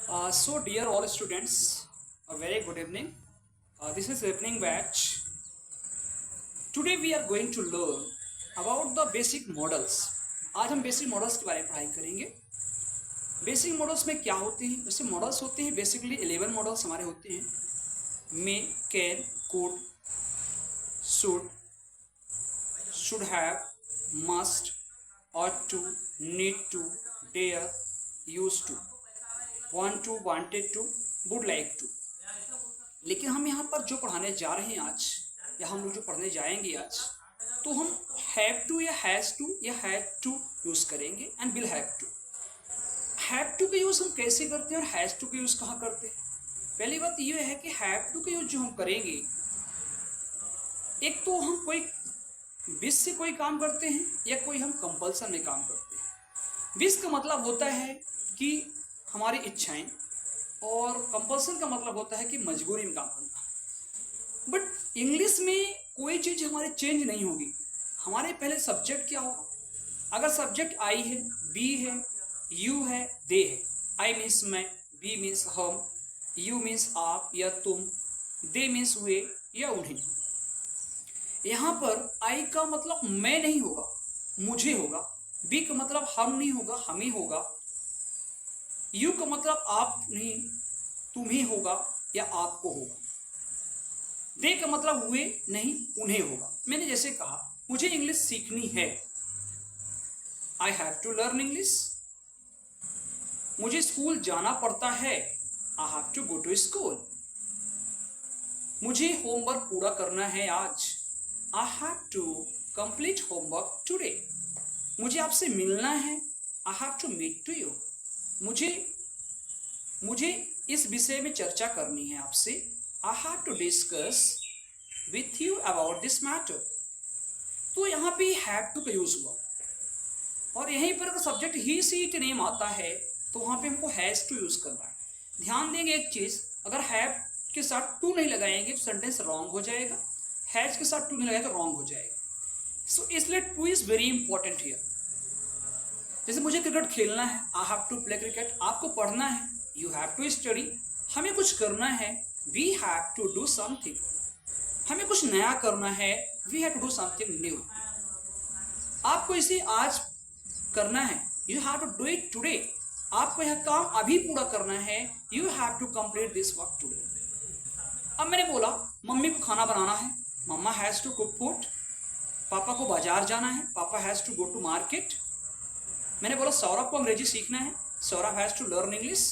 So dear all students, a very good evening. This is evening batch. Today we are going to learn about the basic models. आज हम basic models के बारे में पढ़ाई करेंगे. Basic models में क्या होते हैं? वैसे मॉडल्स होते हैं बेसिकली 11 मॉडल्स हमारे होते हैं. May, can, could, should have, must, ought to, need to, dare, used to, want to, wanted to, would like to. लेकिन हम यहाँ पर जो पढ़ाने जा रहे हैं आज, या हम लोग जो पढ़ने जाएंगे आज, तो हम हैव टू या हैज़ टू या हैड टू यूज करेंगे and will have to. Have to का यूज हम कैसे करते हैं और हैज़ टू का यूज कहाँ करते हैं? पहली बात ये है कि हैव टू का यूज जो हम करेंगे, एक तो हम कोई विश से कोई काम करते हैं या कोई हम कंपल्सन में काम करते हैं. विश का मतलब होता है कि हमारी इच्छाएं, और कंपल्सन का मतलब होता है कि मजबूरी में काम करना. बट इंग्लिश में कोई चीज़ हमारी चेंज नहीं होगी. हमारे पहले सब्जेक्ट क्या होगा? अगर सब्जेक्ट आई है, बी है, यू है, दे है. आई मीन्स मैं, बी मीन्स हम, यू मीन्स आप या तुम, दे मीन्स वे या उन्हें. यहाँ पर आई का मतलब मैं नहीं होगा, मुझे होगा. बी का मतलब हम नहीं होगा, हम ही होगा. यू का मतलब आप नहीं, तुम ही होगा या आपको होगा. दे का मतलब हुए नहीं, उन्हें होगा. मैंने जैसे कहा मुझे इंग्लिश सीखनी है, I have to learn English. मुझे स्कूल जाना पड़ता है, I have to go to school. मुझे होमवर्क पूरा करना है आज, I have to complete homework today. मुझे आपसे मिलना है, I have to meet to you. मुझे इस विषय में चर्चा करनी है आपसे, I have to discuss with you about this matter. तो यहाँ पे हैव टू का यूज हुआ, और यहीं पर अगर subject he see it name आता है तो वहाँ पे हमको हैज टू यूज करना है. ध्यान देंगे एक चीज, अगर हैव के साथ टू नहीं लगाएंगे तो सेंटेंस रॉन्ग हो जाएगा, हैज के साथ टू नहीं लगाए तो रॉन्ग हो जाएगा. सो इसलिए to is very important here. जैसे मुझे क्रिकेट खेलना है, I have to play cricket. आपको पढ़ना है, यू हैव टू स्टडी. हमें कुछ करना है, we have to do something. हमें कुछ नया करना है, we have to do something new. आपको इसे आज करना है, you have to do it today. आपको यह काम अभी पूरा करना है, you have to complete this work today. अब मैंने बोला मम्मी को खाना बनाना है, mamma has to cook food. Papa को बाजार जाना है, papa has to go to market. मैंने बोला सौरभ को अंग्रेजी सीखना है, Saurabh has to learn English.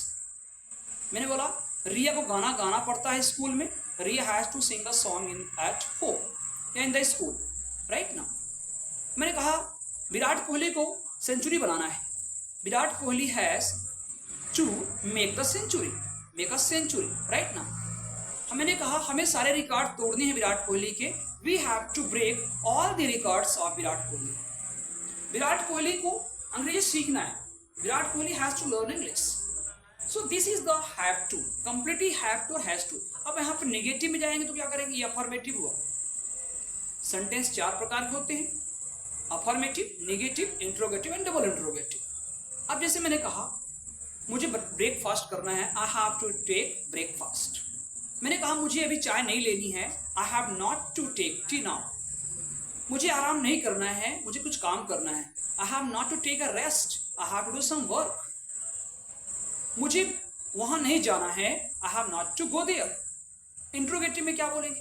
मैंने बोला रिया को गाना गाना पड़ता है स्कूल में, Riya has to sing a song in at home या इन द स्कूल. राइट ना. मैंने कहा विराट कोहली को सेंचुरी बनाना है, Virat Kohli has to make the century, make a century. Right ना. मैंने कहा हमें सारे रिकॉर्ड तोड़ने हैं विराट कोहली के, we have to break all the records of Virat Kohli. Virat Kohli को अंग्रेजी सीखना है, Virat Kohli has to learn English. So this is the have to, completely have to और हैज टू. अब यहाँ पर नेगेटिव में जाएंगे तो क्या करेंगे? ये अफर्मेटिव हुआ. सेंटेंस चार प्रकार के होते हैं, affirmative, negative, interrogative and double interrogative. अब जैसे मैंने कहा मुझे ब्रेकफास्ट करना है, I have to take breakfast. मैंने कहा मुझे अभी चाय नहीं लेनी है, I have not to take tea now. मुझे आराम नहीं करना है, मुझे कुछ काम करना है, I have not to take a rest, I have to do some work. मुझे वहां नहीं जाना है, I have not to go there. Interrogative में क्या बोलेंगे?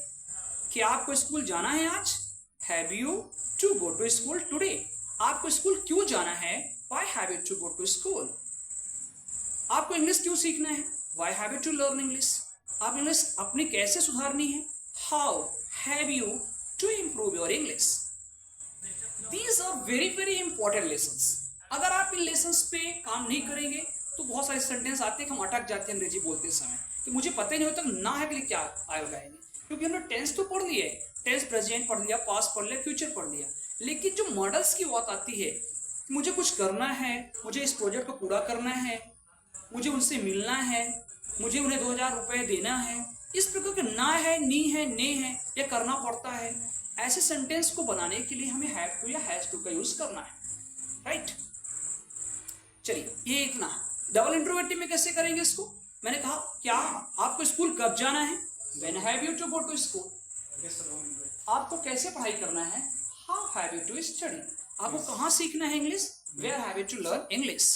क्या आपको स्कूल जाना है आज? Have you to go to school today. आपको स्कूल क्यों जाना है? Why have you to go to school. आपको इंग्लिश क्यों सीखना है? Why have you to learn English. आप इंग्लिश अपनी कैसे सुधारनी है? How have you to improve your English. These are very very important lessons. अगर आप इन लेसन्स पे काम नहीं करेंगे तो बहुत सारे सेंटेंस आते हैं हम अटक जाते हैं अंग्रेजी बोलते समय, कि मुझे पता ही नहीं होता ना है कि क्या आएगा. क्योंकि हमने टेंस तो पढ़ लिया है, टेंस प्रेजेंट पढ़ लिया, पास्ट पढ़ लिया, फ्यूचर पढ़ लिया. लेकिन जो मॉडल्स की बात आती है, मुझे कुछ करना है, मुझे इस प्रोजेक्ट को पूरा करना है, मुझे उनसे मिलना है, मुझे उन्हें 2000 रुपये देना है, इस प्रकार के ना है, नी है, ने है, या करना पड़ता है, ऐसे सेंटेंस को बनाने के लिए हमें हैव टू या हैज टू का यूज करना है. राइट. चलिए ये इतना. डबल इंट्रोगेटिव में कैसे करेंगे इसको? मैंने कहा क्या आपको स्कूल कब जाना है? When have you to go to school? आपको कैसे पढ़ाई करना है? How have you to study? आपको कहाँ सीखना है English? Where have you to learn English?